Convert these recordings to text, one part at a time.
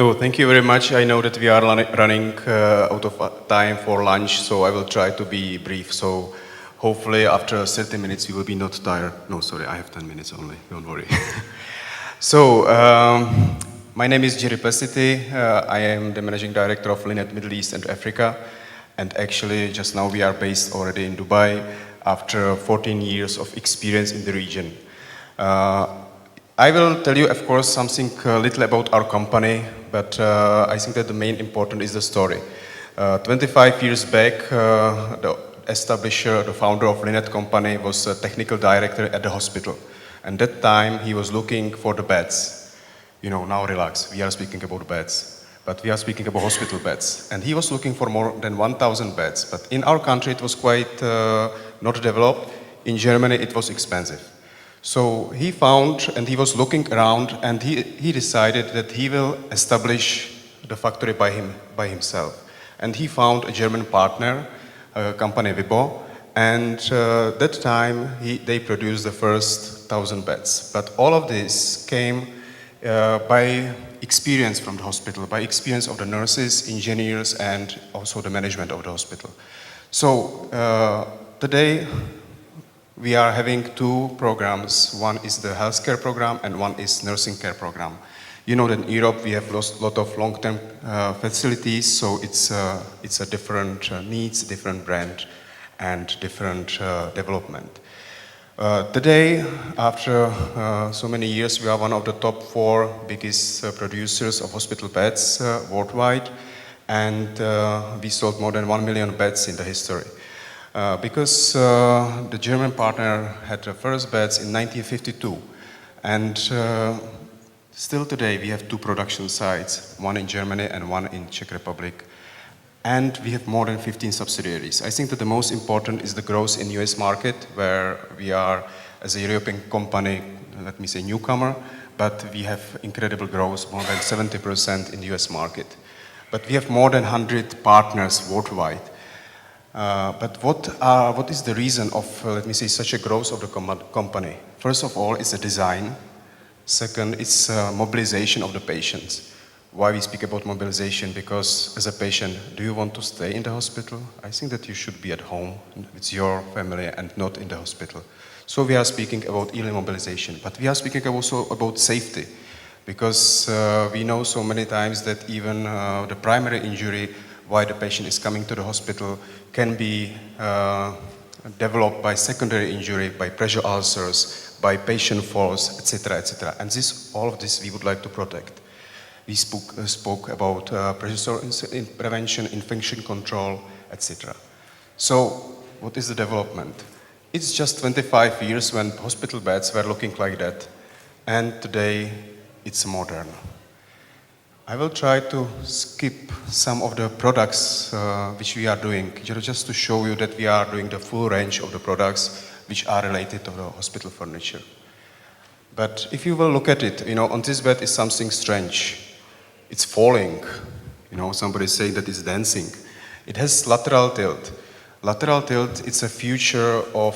So thank you very much. I know that we are running out of time for lunch, so I will try to be brief. So hopefully after 30 minutes you will be not tired. No, sorry, I have 10 minutes only, don't worry. So my name is Jiri Plecity. I am the Managing Director of Linet Middle East and Africa. And actually just now we are based already in Dubai after 14 years of experience in the region. I will tell you, of course, something little about our company, but I think that the main important is the story. 25 years back, the establisher, the founder of Linet company was a technical director at the hospital. And that time he was looking for the beds. You know, now relax, we are speaking about beds, but we are speaking about hospital beds. And he was looking for more than 1,000 beds, but in our country it was quite not developed. In Germany it was expensive. So he found, and he was looking around, and he decided that he will establish the factory by himself. And he found a German partner, a company Vibo, and that time they produced the first 1,000 beds. But all of this came by experience from the hospital, by experience of the nurses, engineers, and also the management of the hospital. So today, we are having two programs. One is the healthcare program and one is nursing care program. You know that in Europe we have lost a lot of long-term facilities, so it's a different needs, different brand, and different development. Today, after so many years, we are one of the top 4 biggest producers of hospital beds worldwide, and we sold more than 1 million beds in the history. Because the German partner had the first beds in 1952, and still today we have 2 production sites, one in Germany and one in Czech Republic, and we have more than 15 subsidiaries. I think that the most important is the growth in US market, where we are, as a European company, let me say newcomer, but we have incredible growth, more than 70% in the US market. But we have more than 100 partners worldwide. But what is the reason of, let me say, such a growth of the company? First of all, it's a design. Second, it's mobilization of the patients. Why we speak about mobilization? Because as a patient, do you want to stay in the hospital? I think that you should be at home with your family and not in the hospital. So we are speaking about early mobilization, but we are speaking also about safety, because we know so many times that even the primary injury why the patient is coming to the hospital can be developed by secondary injury, by pressure ulcers, by patient falls, etc., etc. And all of this we would like to protect. We spoke about pressure prevention, infection control, etc. So what is the development? It's just 25 years when hospital beds were looking like that, and today it's modern. I will try to skip some of the products which we are doing, just to show you that we are doing the full range of the products which are related to the hospital furniture. But if you will look at it, you know, on this bed is something strange. It's falling. You know, somebody is saying that it's dancing. It has lateral tilt. Lateral tilt, it's a future of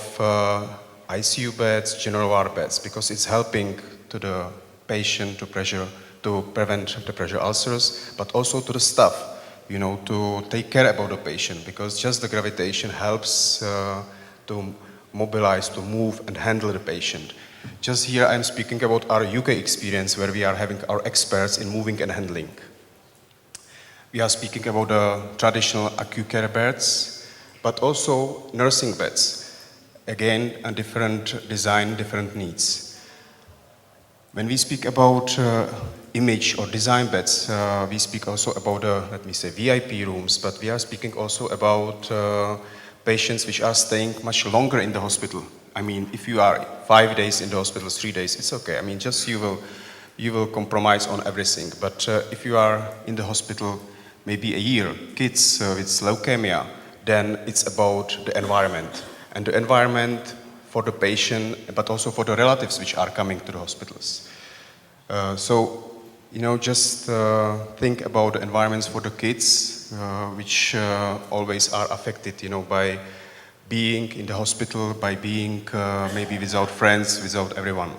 ICU beds, general ward beds, because it's helping to the patient to prevent the pressure ulcers, but also to the staff, you know, to take care about the patient, because just the gravitation helps to mobilize, to move and handle the patient. Just here I'm speaking about our UK experience, where we are having our experts in moving and handling. We are speaking about the traditional acute care beds, but also nursing beds. Again, a different design, different needs. When we speak about image or design beds, we speak also about, let me say, VIP rooms, but we are speaking also about patients which are staying much longer in the hospital. I mean, if you are 5 days in the hospital, 3 days, it's okay. I mean, just you will compromise on everything. But if you are in the hospital maybe a year, kids with leukemia, then it's about the environment. And the environment for the patient, but also for the relatives which are coming to the hospitals. So, you know, just think about the environments for the kids, which always are affected, you know, by being in the hospital, by being maybe without friends, without everyone.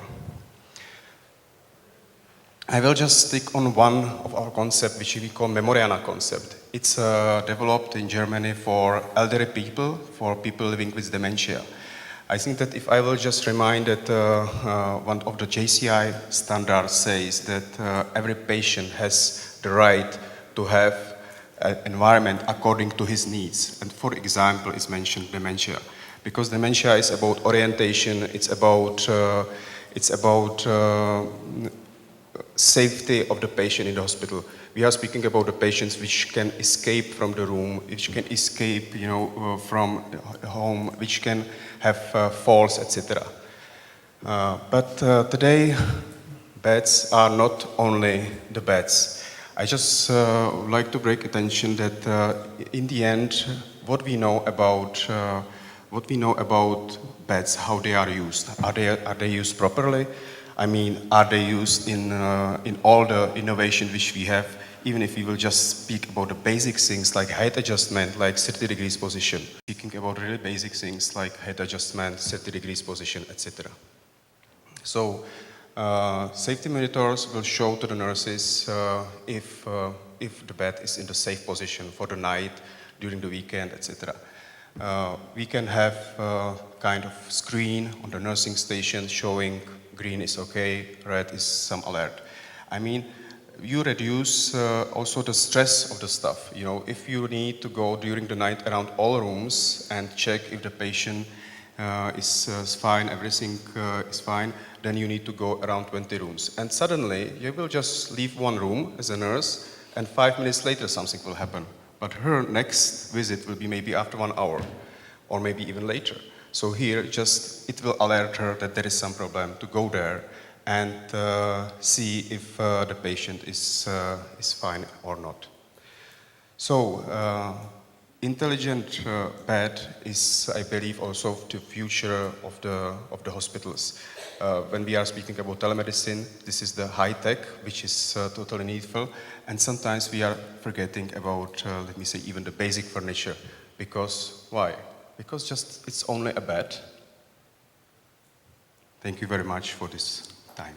I will just stick on one of our concepts, which we call Memoriana concept. It's developed in Germany for elderly people, for people living with dementia. I think that if I will just remind that one of the JCI standards says that every patient has the right to have an environment according to his needs. And for example, it's mentioned dementia. Because dementia is about orientation, it's about safety of the patient in the hospital. We are speaking about the patients which can escape from the room, which can escape, from home, which can have falls, etc. But today, beds are not only the beds. I just would like to break attention that in the end, what we know about beds, how they are used. Are they used properly? I mean, are they used in all the innovation which we have, even if we will just speak about the basic things like height adjustment, like 30 degrees position. Speaking about really basic things like height adjustment, 30 degrees position, etc. So, safety monitors will show to the nurses if the bed is in the safe position for the night, during the weekend, etc. We can have a kind of screen on the nursing station showing green is okay, red is some alert. I mean, you reduce also the stress of the staff. If you need to go during the night around all rooms and check if the patient is fine, everything is fine, then you need to go around 20 rooms. And suddenly, you will just leave one room as a nurse, and 5 minutes later something will happen. But her next visit will be maybe after 1 hour, or maybe even later. So here, it will alert her that there is some problem, to go there and see if the patient is fine or not. So, intelligent bed is, I believe, also the future of the hospitals. When we are speaking about telemedicine, this is the high tech, which is totally needful, and sometimes we are forgetting about, let me say, even the basic furniture. Because why? Because it's only a bed. Thank you very much for this time.